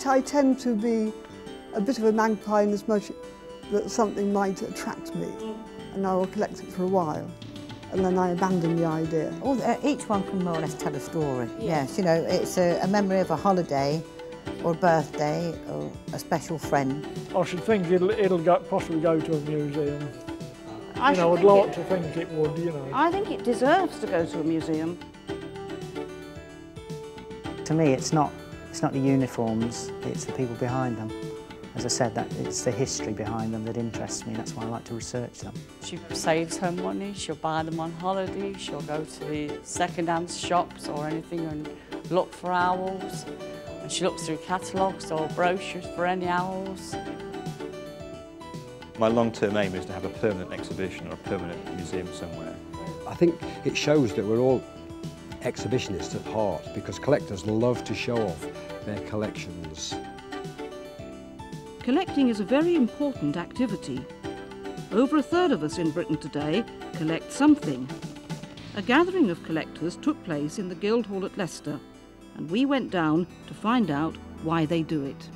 I tend to be a bit of a magpie in as much that something might attract me, and I will collect it for a while, and then I abandon the idea. Each one can more or less tell a story. Yes, you know, it's a memory of a holiday, or a birthday, or a special friend. I should think it'll possibly go to a museum. I'd like to think it would, you know. I think it deserves to go to a museum. To me, it's not the uniforms, it's the people behind them. As I said, it's the history behind them that interests me. That's why I like to research them. She saves her money, she'll buy them on holiday, she'll go to the second-hand shops or anything and look for owls. And she looks through catalogues or brochures for any owls. My long-term aim is to have a permanent exhibition or a permanent museum somewhere. I think it shows that we're all exhibitionists at heart, because collectors love to show off their collections. Collecting is a very important activity. Over a third of us in Britain today collect something. A gathering of collectors took place in the Guildhall at Leicester, and we went down to find out why they do it.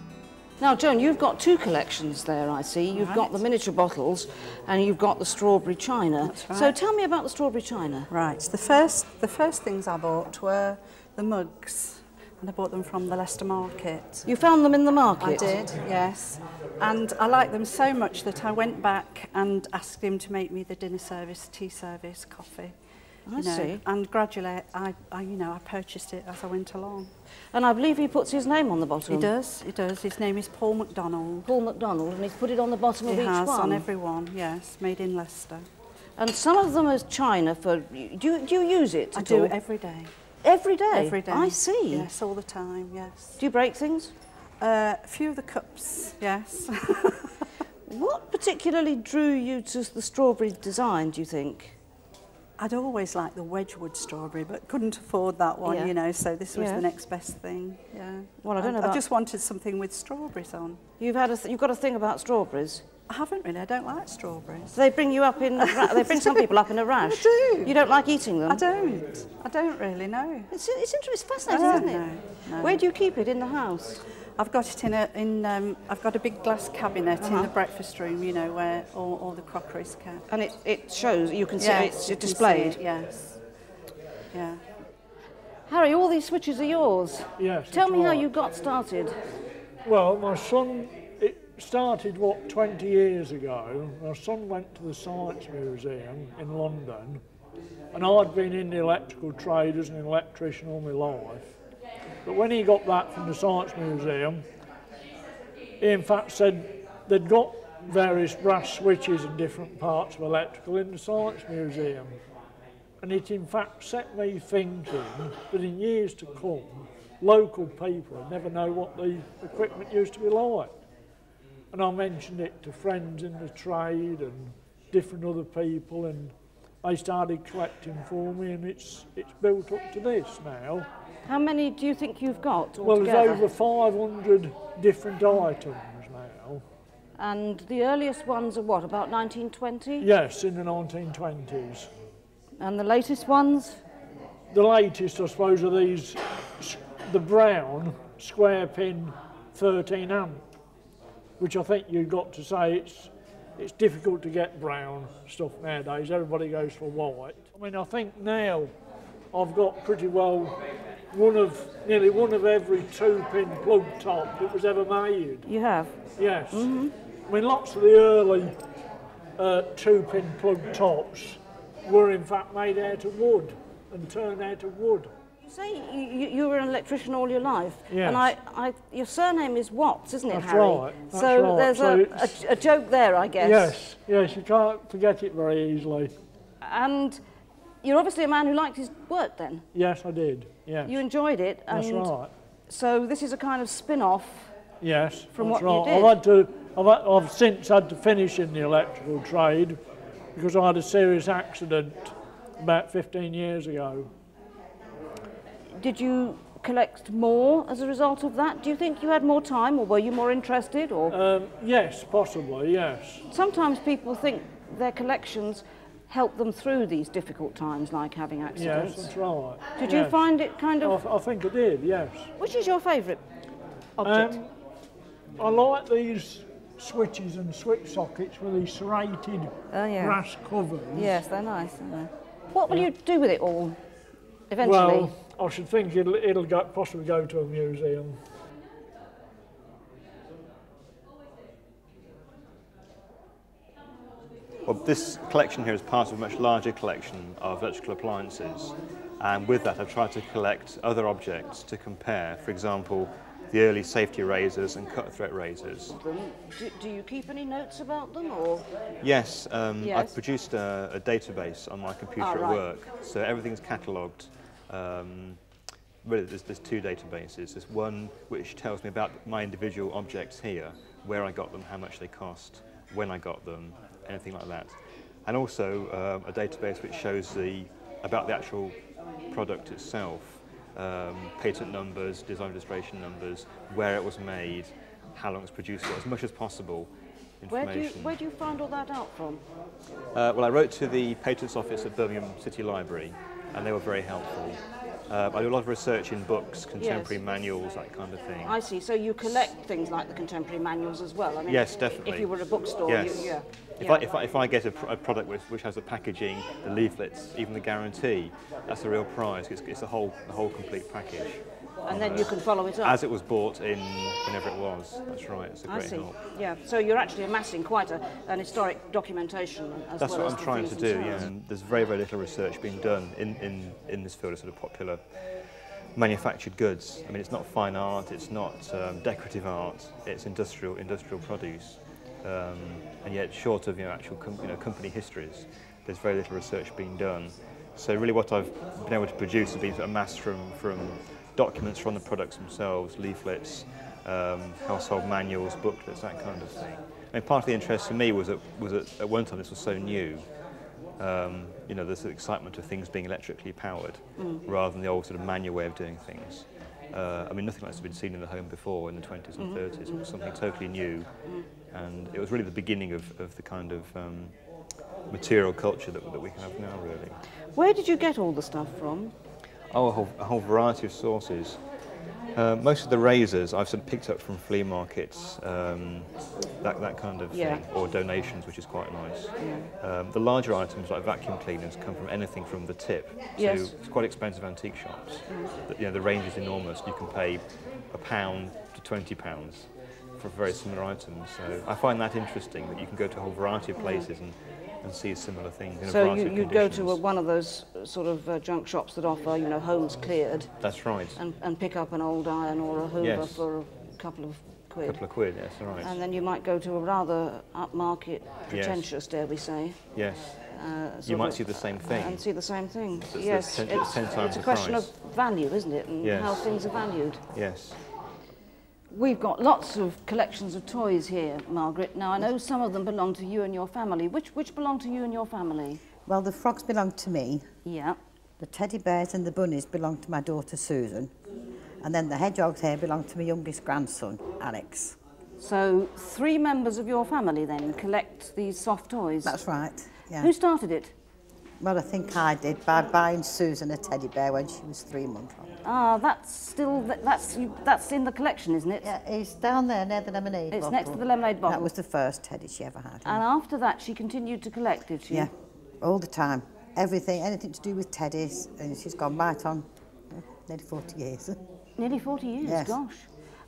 Now, Joan, you've got two collections there, I see. You've got the miniature bottles and you've got the strawberry china. That's right. So tell me about the strawberry china. Right, the first things I bought were the mugs, and I bought them from the Leicester market. You found them in the market? I did, yes. And I liked them so much that I went back and asked him to make me the dinner service, tea service, coffee. I see. And gradually, I purchased it as I went along. And I believe he puts his name on the bottom. He does, he does. His name is Paul MacDonald. Paul MacDonald, and he's put it on the bottom of each one? He has, on every one, yes, made in Leicester. And some of them as china for... Do you use it? I do every day. Every day? Every day. I see. Yes, all the time, yes. Do you break things? A few of the cups, yes. What particularly drew you to the strawberry design, do you think? I'd always liked the Wedgwood strawberry, but couldn't afford that one, you know, so this was the next best thing, yeah. Well, I don't know about... I just wanted something with strawberries on. You've got a thing about strawberries? I haven't really, I don't like strawberries. They bring you up in... they bring some people up in a rash. I do. You don't like eating them? I don't really, no. It's fascinating, isn't it? No. Where do you keep it in the house? I've got it I've got a big glass cabinet in the breakfast room, you know, where all the crockery's kept. And it shows, you can see it's displayed? See it, yes. Yeah. Harry, all these switches are yours. Yes. Tell me how you got started. Well, my son, it started, 20 years ago. My son went to the Science Museum in London, and I'd been in the electrical trade as an electrician all my life. But when he got back from the Science Museum, he in fact said they'd got various brass switches in different parts of electrical in the Science Museum. And it in fact set me thinking that in years to come, local people would never know what the equipment used to be like. And I mentioned it to friends in the trade and different other people, and they started collecting for me, and it's built up to this now. How many do you think you've got altogether? Well, there's over 500 different items now. And the earliest ones are what, about 1920? Yes, in the 1920s. And the latest ones? The latest, I suppose, are these, the brown square pin 13 amp, which I think you've got to say it's difficult to get brown stuff nowadays. Everybody goes for white. I mean, I think now I've got pretty well nearly one of every 2-pin plug top that was ever made. You have? Yes. I mean, lots of the early 2-pin plug tops were in fact made out of wood and turned out of wood. Say you were an electrician all your life, yes. And your surname is Watts, isn't it, That's Harry? Right. That's so right. there's a joke there, I guess. Yes, you can't forget it very easily. And you're obviously a man who liked his work then? Yes, I did, yes. You enjoyed it? That's right. So this is a kind of spin-off from what you did? I've since had to finish in the electrical trade because I had a serious accident about 15 years ago. Did you collect more as a result of that? Do you think you had more time, or were you more interested? Or yes, possibly, yes. Sometimes people think their collections help them through these difficult times, like having accidents. Yes, that's right. Did you find it kind of... I think I did, yes. Which is your favourite object? I like these switches and switch sockets with these serrated brass covers. Yes, they're nice, aren't they? What will you do with it all, eventually? Well, I should think it'll possibly go to a museum. Well, this collection here is part of a much larger collection of electrical appliances, and with that I've tried to collect other objects to compare. For example, the early safety razors and cut-thread razors. Do you keep any notes about them, or? Yes, I've produced a database on my computer at work, so everything's catalogued. Really, there's two databases. There's one which tells me about my individual objects here, where I got them, how much they cost, when I got them, anything like that. And also a database which shows about the actual product itself, patent numbers, design registration numbers, where it was made, how long it's produced for, as much as possible information. Where do you find all that out from? Well, I wrote to the Patents Office at Birmingham City Library, and they were very helpful. I do a lot of research in books, contemporary manuals, that kind of thing. I see. So you collect things like the contemporary manuals as well? I mean, yes, definitely. If you were a bookstore, yes. If I get a product which has the packaging, the leaflets, even the guarantee, that's a real prize. It's the whole complete package. And then you can follow it up. As it was bought in, whenever it was. That's right. It's a great help. Yeah. So you're actually amassing quite an historic documentation as That's well what as I'm trying to do. Yeah. And there's very little research being done in this field of sort of popular manufactured goods. I mean, it's not fine art. It's not decorative art. It's industrial produce. And yet, short of actual company histories, there's very little research being done. So really, what I've been able to produce has been amassed from documents from the products themselves, leaflets, household manuals, booklets, that kind of thing. I mean, part of the interest for me was at one time this was so new. There's the excitement of things being electrically powered rather than the old sort of manual way of doing things. I mean, nothing like this had been seen in the home before in the 20s and 30s. It was something totally new, and it was really the beginning of the kind of material culture that we have now, really. Where did you get all the stuff from? Oh, a whole variety of sources. Most of the razors I've sort of picked up from flea markets, that kind of thing, or donations, which is quite nice. The larger items like vacuum cleaners come from anything from the tip to quite expensive antique shops. The range is enormous. You can pay £1 to £20 for very similar items. So I find that interesting, that you can go to a whole variety of places and see similar things in a variety of conditions. So you'd go to one of those sort of junk shops that offer, homes cleared. That's right. And pick up an old iron or a hoover for a couple of quid. A couple of quid, yes, right. And then you might go to a rather upmarket, pretentious, dare we say. Yes. You might see the same thing. And see the same thing. So yes. It's 10 times it's a question of value, isn't it? And how things are valued. Yes. We've got lots of collections of toys here, Margaret. Now, I know some of them belong to you and your family. Which belong to you and your family? Well, the frogs belong to me. Yeah. The teddy bears and the bunnies belong to my daughter, Susan. And then the hedgehogs here belong to my youngest grandson, Alex. So 3 members of your family, then, collect these soft toys? That's right, yeah. Who started it? Well, I think I did, by buying Susan a teddy bear when she was 3 months old. Ah, that's in the collection, isn't it? Yeah, it's down there near the lemonade bottle. It's next to the lemonade bottle. That was the first teddy she ever had. And after that, she continued to collect, did she? Yeah, all the time. Everything, anything to do with teddies, and she's gone right on nearly 40 years. Nearly 40 years, yes. Gosh.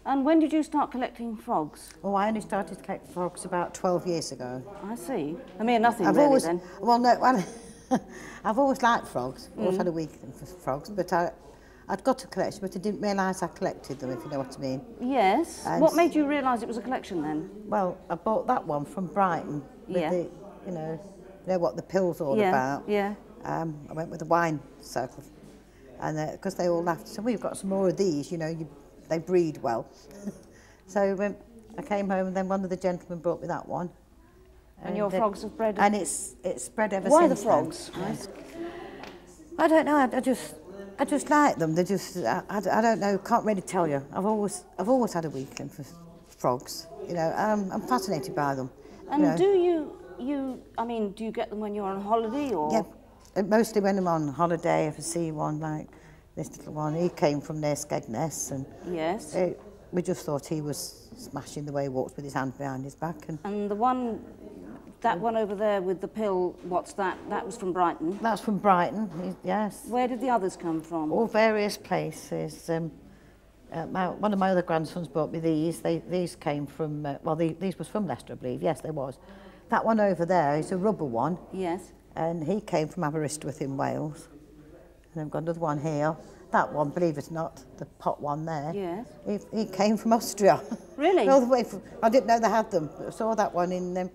And when did you start collecting frogs? Oh, I only started to collect frogs about 12 years ago. I see. I mean, nothing really then. Well, no, I've always liked frogs. Always had a weakness for frogs, but I'd got a collection, but I didn't realise I collected them, if you know what I mean. Yes. And what made you realise it was a collection then? Well, I bought that one from Brighton. With the, you know what the pill's all about. Yeah. I went with the wine circle, and because they all laughed. So we've got some more of these. They breed well. So I came home, and then one of the gentlemen brought me that one. And your frogs have bred? And it's spread ever since. Why the frogs? Yes. I don't know. I just like them. They just I don't know. Can't really tell you. I've always had a weakling for frogs. I'm fascinated by them. And do you get them when you're on holiday or? Yeah, mostly when I'm on holiday. If I see one like this little one, he came from near Skegness, and yes, we just thought he was smashing the way he walks with his hand behind his back. And the one, that one over there with the pill, what's that? That was from Brighton? That's from Brighton, yes. Where did the others come from? All various places. One of my other grandsons brought me these. These came from, these was from Leicester, I believe. Yes, they was. That one over there is a rubber one. Yes. And he came from Aberystwyth in Wales. And I've got another one here. That one, believe it or not, the pot one there. Yes. He came from Austria. Really? All the way from, I didn't know they had them. I saw that one in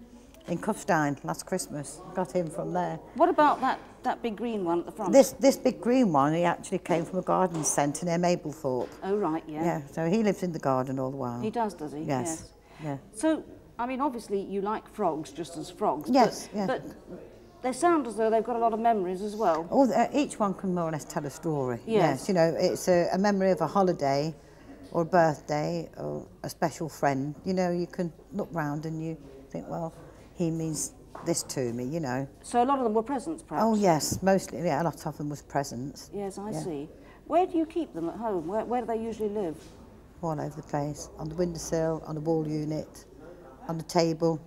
Kufstein last Christmas. Got him from there. What about that big green one at the front? This big green one, he actually came from a garden centre near Mablethorpe. Oh, right, yeah. Yeah, so he lives in the garden all the while. He does he? Yes. Yeah. So, I mean, obviously you like frogs just as frogs. Yes, but they sound as though they've got a lot of memories as well. Oh, each one can more or less tell a story. Yes. You know, it's a memory of a holiday or a birthday or a special friend. You know, you can look round and you think, well, he means this to me, you know. So a lot of them were presents, perhaps? Oh, yes, mostly, yeah, a lot of them was presents. Yes, I see. Where do you keep them at home? Where do they usually live? All over the place, on the windowsill, on the wall unit, on the table.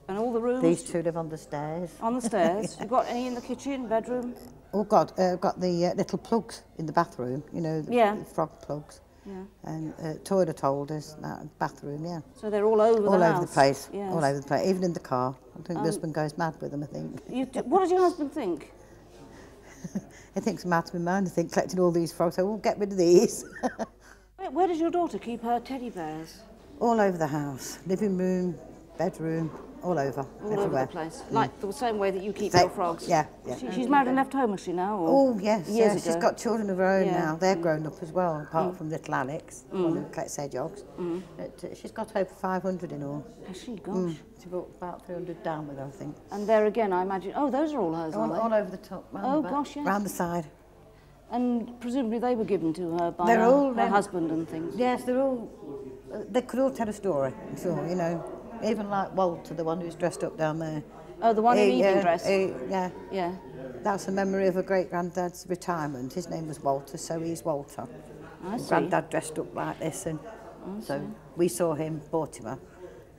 And all the rooms? These two live on the stairs. On the stairs? Yeah. You got any in the kitchen, bedroom? Oh, God, got the little plugs in the bathroom, you know, the frog plugs. Yeah. And toilet holders, bathroom, yeah. So they're all over the house? All over the place, yes. all over the place, even in the car. I think the husband goes mad with them, I think. What does your husband think? He thinks I'm out of my mind, I think, collecting all these frogs. So we'll get rid of these. Where does your daughter keep her teddy bears? All over the house, living room, bedroom, all over, everywhere. All over the place, like the same way that you keep your frogs? Yeah. She's married and left home, is she now? Or Oh, yes, years ago? She's got children of her own now. They're grown up as well, apart from little Alex, one who collects hedgehogs. But she's got over 500 in all. Has she? Gosh. She brought about 300 down with her, I think. And there again, I imagine, those are all hers, aren't they? All over the top, round the back, gosh, yes. round the side. And presumably they were given to her by They're all, her husband and things? Yes, they could all tell a story, I'm sure, you know. Even like Walter, the one who's dressed up down there. Oh, the one in evening dress? Yeah. Yeah. That's a memory of a great-granddad's retirement. His name was Walter, so he's Walter. I see. Granddad dressed up like this, and so we saw him, bought him a.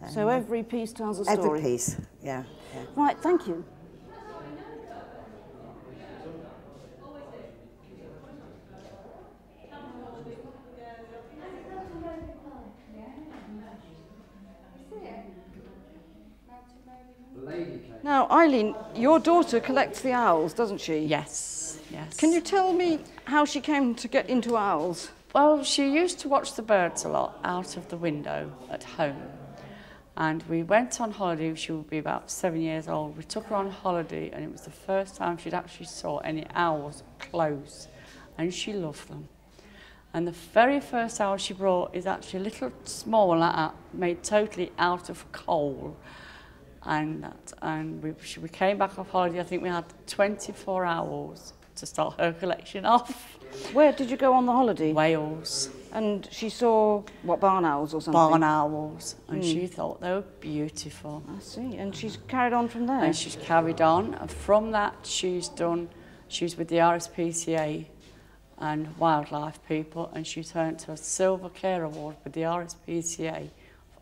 So every piece tells a story? Every piece, yeah. Right, thank you. Now, Eileen, your daughter collects the owls, doesn't she? Yes, yes. Can you tell me how she came to get into owls? Well, she used to watch the birds a lot out of the window at home. And we went on holiday, she would be about 7 years old. We took her on holiday and it was the first time she'd actually saw any owls close. And she loved them. And the very first owl she brought is actually a little small, made totally out of coal. And we came back off holiday. I think we had 24 owls to start her collection off. Where did you go on the holiday? Wales. And she saw, what, barn owls or something? Barn owls. And she thought they were beautiful. I see. And she's carried on from there? And she's carried on. And from that, she's with the RSPCA and wildlife people, and she's earned a Silver Care Award with the RSPCA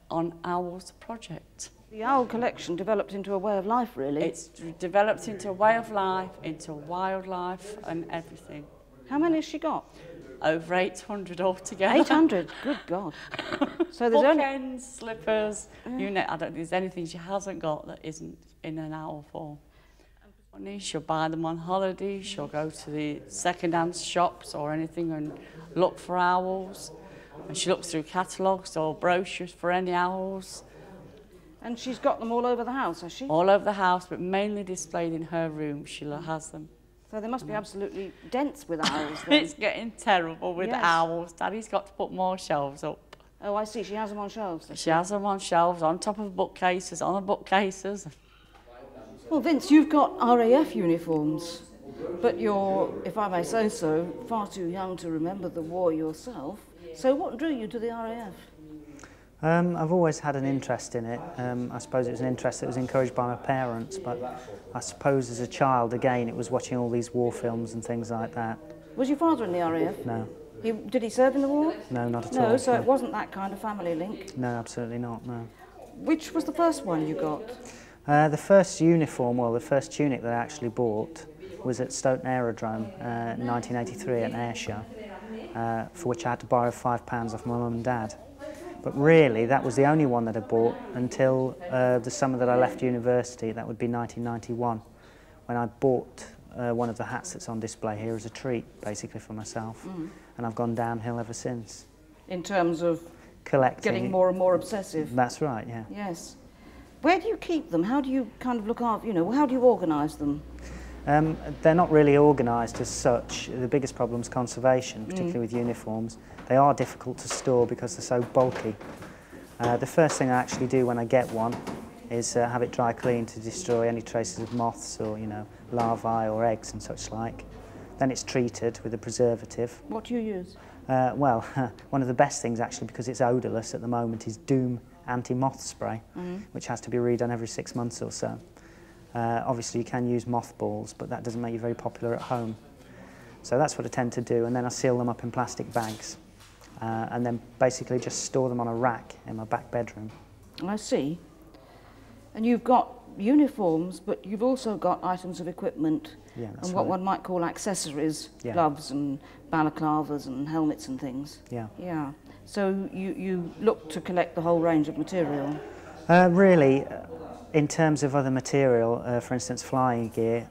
on Owls Project. The owl collection developed into a way of life, really. It's developed into a way of life, into wildlife and everything. How many has she got? Over 800 altogether. 800? Good God. So there's bookends, slippers, you know, I don't think there's anything she hasn't got that isn't in an owl form. She'll buy them on holiday, she'll go to the second-hand shops or anything and look for owls. And she looks through catalogues or brochures for any owls. And she's got them all over the house, has she? All over the house, but mainly displayed in her room. She has them. So they must be absolutely dense with owls then. It's getting terrible with owls. Daddy's got to put more shelves up. Oh, I see. She has them on shelves. She has them on shelves, on top of bookcases, on the bookcases. Well, Vince, you've got RAF uniforms, but you're, if I may say so, far too young to remember the war yourself. So what drew you to the RAF? I've always had an interest in it. I suppose it was an interest that was encouraged by my parents, but I suppose as a child, again, it was watching all these war films and things like that. Was your father in the RAF? No. Did he serve in the war? No, not at all. No, so it wasn't that kind of family link? No, absolutely not, no. Which was the first one you got? The first uniform, well, the first tunic that I actually bought was at Stoughton Aerodrome in 1983 at an air show, for which I had to borrow £5 off my mum and dad. But really, that was the only one that I bought until the summer that I left university. That would be 1991, when I bought one of the hats that's on display here as a treat, basically, for myself. And I've gone downhill ever since. In terms of collecting, getting more and more obsessive? That's right, yeah. Yes. Where do you keep them? How do you kind of look after, you know, how do you organise them? They're not really organised as such. The biggest problem is conservation, particularly with uniforms. They are difficult to store because they're so bulky. The first thing I actually do when I get one is have it dry cleaned to destroy any traces of moths or, you know, larvae or eggs and such like. Then it's treated with a preservative. What do you use? Well, one of the best things actually, because it's odourless at the moment, is Doom anti-moth spray, which has to be redone every 6 months or so. Obviously you can use mothballs, but that doesn't make you very popular at home. So that's what I tend to do, and then I seal them up in plastic bags and then basically just store them on a rack in my back bedroom. I see. And you've got uniforms, but you've also got items of equipment and what one might call accessories, gloves and balaclavas and helmets and things. Yeah. So you look to collect the whole range of material? Really, in terms of other material, for instance flying gear,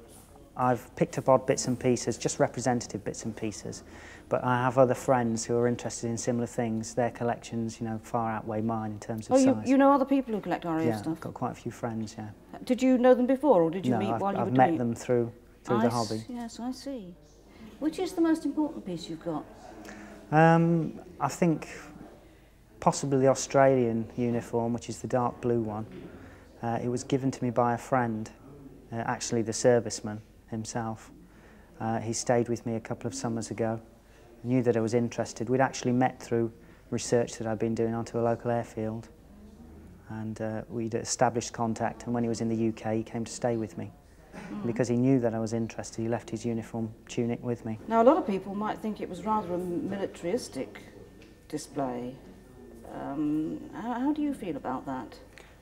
I've picked up odd bits and pieces, just representative bits and pieces, but I have other friends who are interested in similar things. Their collections, you know, far outweigh mine in terms of size. You know other people who collect RAF yeah, stuff? I've got quite a few friends, yeah. Did you know them before, or did you meet while you were doing it? No, I've met them through the hobby. Yes, I see. Which is the most important piece you've got? I think possibly the Australian uniform, which is the dark blue one. It was given to me by a friend, actually the serviceman himself. He stayed with me a couple of summers ago, knew that I was interested. We'd actually met through research that I'd been doing onto a local airfield, and we'd established contact, and when he was in the UK he came to stay with me. Because he knew that I was interested, he left his uniform tunic with me. Now a lot of people might think it was rather a militaristic display. How do you feel about that?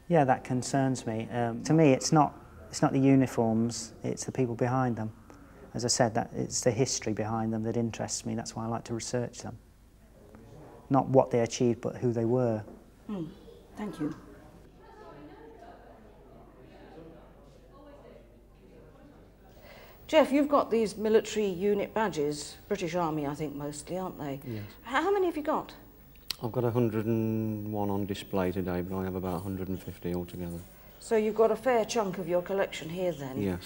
Yeah, that concerns me. To me, it's not the uniforms, it's the people behind them. As I said, it's the history behind them that interests me. That's why I like to research them. Not what they achieved, but who they were. Thank you. Jeff, you've got these military unit badges, British Army, I think, mostly, aren't they? Yes. How many have you got? I've got 101 on display today, but I have about 150 altogether. So you've got a fair chunk of your collection here, then? Yes.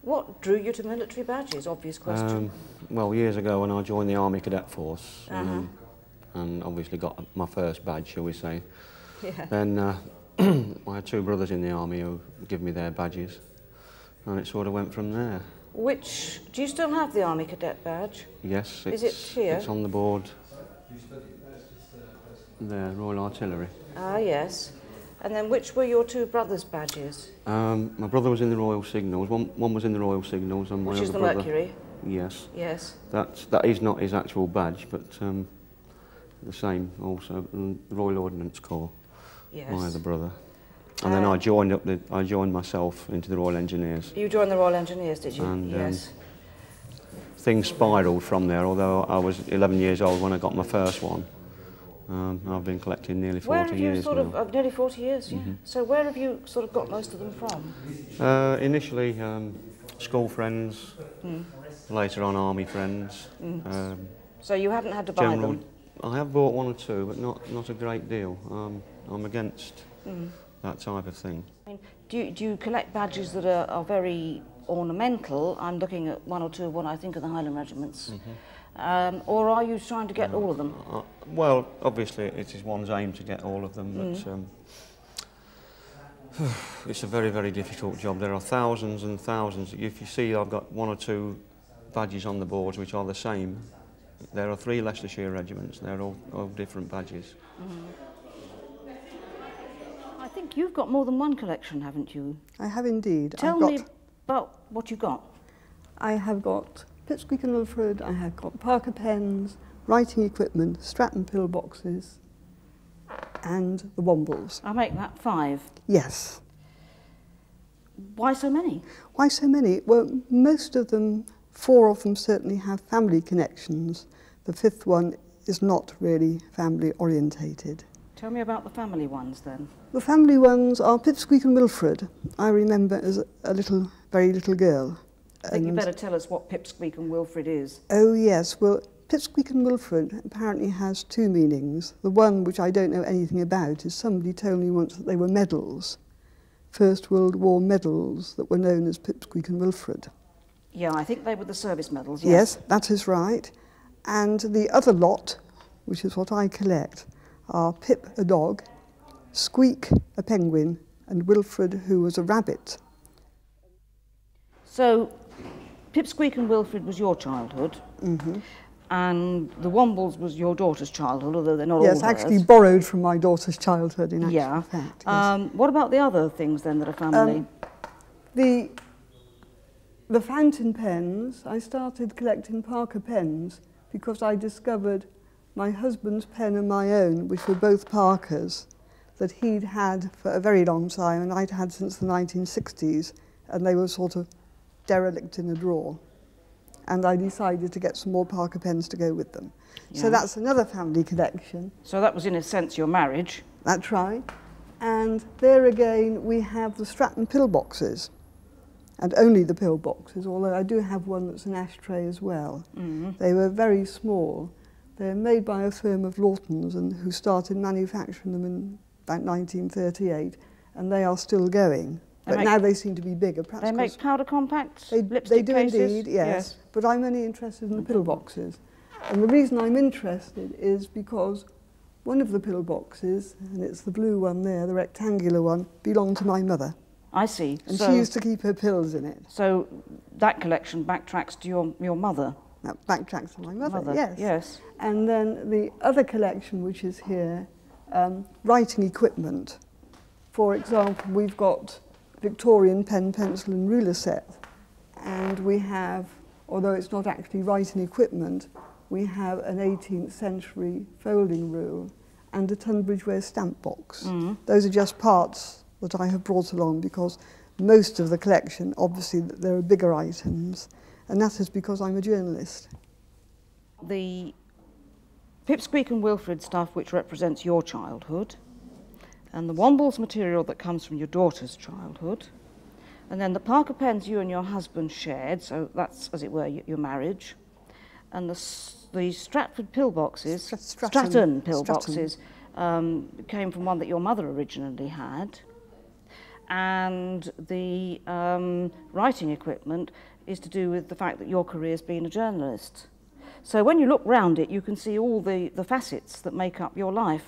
What drew you to military badges? Obvious question. Well, years ago when I joined the Army Cadet Force, and obviously got my first badge, shall we say, then I had two brothers in the Army who gave me their badges, and it sort of went from there. Do you still have the Army Cadet badge? Yes. Is it here? It's on the board there, Royal Artillery. Ah, yes. And then which were your two brothers' badges? My brother was in the Royal Signals. One was in the Royal Signals, and my other brother... Which is the Mercury? Yes. Yes. That is not his actual badge, but the same also, the Royal Ordnance Corps. Yes. My other brother. And then I joined myself into the Royal Engineers. You joined the Royal Engineers, did you? And, yes. Things spiralled from there, although I was 11 years old when I got my first one. I've been collecting nearly 40 years now. Nearly 40 years, yeah. So where have you sort of got most of them from? Initially, school friends, later on army friends. So you haven't had to buy them? I have bought one or two, but not a great deal. I'm against that type of thing. I mean, do you collect badges that are very ornamental? I'm looking at one or two of what I think are the Highland regiments. Or are you trying to get all of them? Well, obviously it is one's aim to get all of them, but it's a very, very difficult job. There are thousands and thousands. If you see I've got one or two badges on the boards which are the same, there are 3 Leicestershire regiments. They're all different badges. I think you've got more than one collection, haven't you? I have indeed. Tell me about what you got. I have got Pipsqueak and Ulfred, I have got Parker pens, writing equipment, Stratton pillboxes, and the Wombles. I make that 5. Yes. Why so many? Why so many? Well, most of them, 4 of them certainly have family connections. The 5th one is not really family orientated. Tell me about the family ones then. The family ones are Pipsqueak and Wilfred. I remember as a very little girl. I think you better tell us what Pipsqueak and Wilfred is. Oh yes, well, Pipsqueak and Wilfred apparently has 2 meanings. The one, which I don't know anything about, is somebody told me once that they were medals. First World War medals that were known as Pipsqueak and Wilfred. Yeah, I think they were the service medals, yes. Yes, that is right. And the other lot, which is what I collect, are Pip, a dog, Squeak, a penguin, and Wilfred, who was a rabbit. So, Pipsqueak and Wilfred was your childhood, and the Wombles was your daughter's childhood, although they're not all hers. Yes, actually borrowed from my daughter's childhood, in actual fact. Yes. What about the other things then that are family? The fountain pens, I started collecting Parker pens because I discovered my husband's pen and my own, which were both Parkers, that he'd had for a very long time and I'd had since the 1960s, and they were sort of derelict in a drawer. And I decided to get some more Parker pens to go with them. Yeah. So that's another family collection. So that was in a sense your marriage. That's right. And there again we have the Stratton pillboxes, and only the pillboxes, although I do have one that's an ashtray as well. They were very small. They're made by a firm of Lawtons and who started manufacturing them in about 1938, and they are still going. But now they seem to be bigger. They make powder compacts, they lipstick do cases? Indeed, yes. But I'm only interested in the pillboxes. And the reason I'm interested is because one of the pillboxes, and it's the blue one there, the rectangular one, belonged to my mother. I see. And she used to keep her pills in it. So that collection backtracks to your mother? That backtracks to my mother, yes. Yes. And then the other collection, which is here, writing equipment. For example, we've got Victorian pen, pencil and ruler set, and we have, although it's not actually writing equipment, we have an 18th century folding rule and a Tunbridge Ware stamp box. Those are just parts that I have brought along because most of the collection, obviously, there are bigger items, and that is because I'm a journalist. The Pipsqueak and Wilfred stuff, which represents your childhood, and the Wombles material that comes from your daughter's childhood, and then the Parker pens you and your husband shared, so that's, as it were, your marriage, and the Stratford pillboxes, Stratton pillboxes, came from one that your mother originally had, and the writing equipment is to do with the fact that your career's been a journalist. So when you look round it, you can see all the facets that make up your life.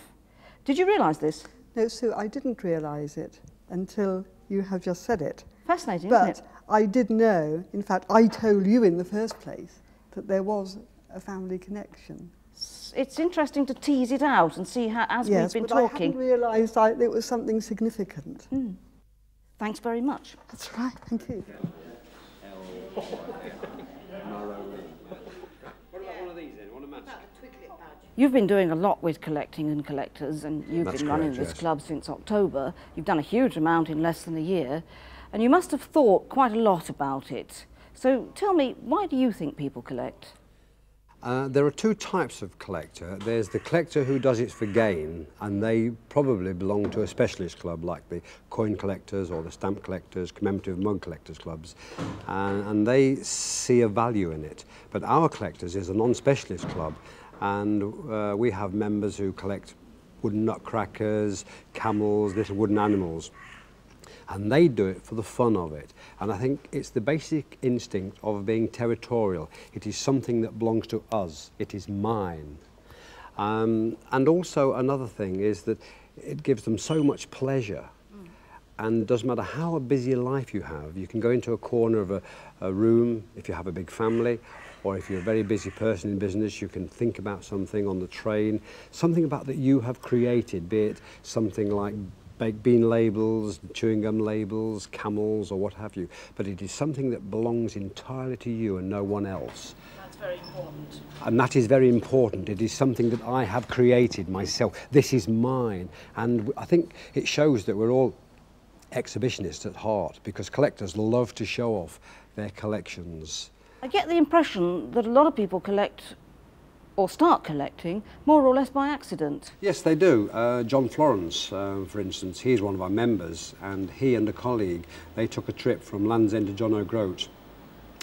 Did you realise this? No, Sue, I didn't realise it until you have just said it. Fascinating, isn't it? But I did know, in fact, I told you in the first place, that there was a family connection. It's interesting to tease it out and see how, as we've been talking. Yes, but I hadn't realised it was something significant. Thanks very much. That's right, thank you. You've been doing a lot with collecting and collectors, and you've been running this club since October. You've done a huge amount in less than a year, and you must have thought quite a lot about it. So tell me, why do you think people collect? There are 2 types of collector. There's the collector who does it for gain, and they probably belong to a specialist club like the coin collectors or the stamp collectors, commemorative mug collectors clubs, and they see a value in it. But our collectors is a non-specialist club, and we have members who collect wooden nutcrackers, camels, little wooden animals. And they do it for the fun of it. And I think it's the basic instinct of being territorial. It is something that belongs to us. It is mine. And also another thing is that it gives them so much pleasure. And it doesn't matter how busy a life you have, you can go into a corner of a room if you have a big family, or if you're a very busy person in business, you can think about something on the train, something about that you have created, be it something like baked bean labels, chewing gum labels, camels or what have you, but it is something that belongs entirely to you and no one else. very important. And that is very important. It is something that I have created myself. This is mine. And I think it shows that we're all exhibitionists at heart, because collectors love to show off their collections. I get the impression that a lot of people collect or start collecting more or less by accident. Yes, they do. John Florence, for instance, he's one of our members, and he and a colleague, they took a trip from Land's End to John O'Groats,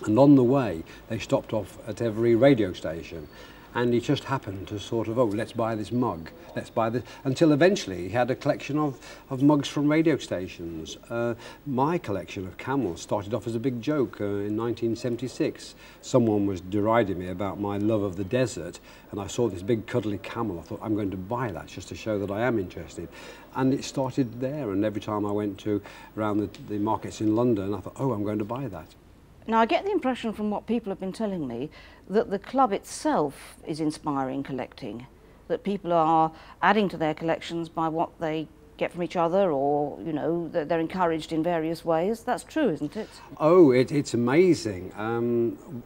and on the way they stopped off at every radio station, and he just happened to sort of, oh, let's buy this mug, let's buy this, until eventually he had a collection of mugs from radio stations. My collection of camels started off as a big joke in 1976. Someone was deriding me about my love of the desert, and I saw this big cuddly camel. I thought, I'm going to buy that just to show that I am interested. And it started there, and every time I went to around the markets in London, I thought, oh, I'm going to buy that. Now, I get the impression from what people have been telling me that the club itself is inspiring collecting, that people are adding to their collections by what they get from each other, or, you know, they're encouraged in various ways. That's true, isn't it? Oh, it's amazing.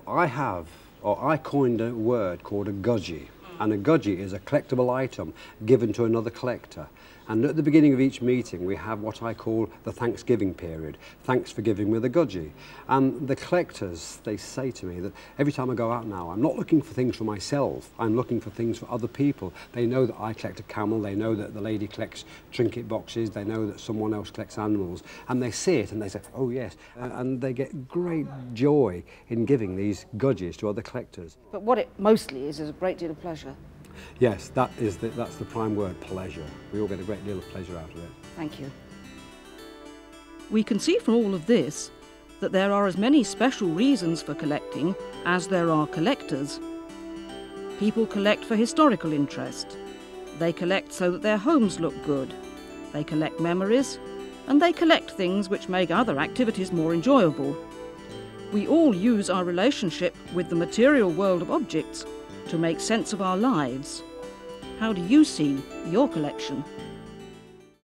I coined a word called a gudgie, and a gudgie is a collectible item given to another collector. And at the beginning of each meeting, we have what I call the Thanksgiving period. Thanks for giving me the gudgie. And the collectors, they say to me that every time I go out now, I'm not looking for things for myself, I'm looking for things for other people. They know that I collect a camel, they know that the lady collects trinket boxes, they know that someone else collects animals, and they see it and they say, oh yes, and they get great joy in giving these gudgies to other collectors. But what it mostly is a great deal of pleasure. Yes, that's the prime word, pleasure. We all get a great deal of pleasure out of it. Thank you. We can see from all of this that there are as many special reasons for collecting as there are collectors. People collect for historical interest. They collect so that their homes look good. They collect memories, and they collect things which make other activities more enjoyable. We all use our relationship with the material world of objects to make sense of our lives. How do you see your collection?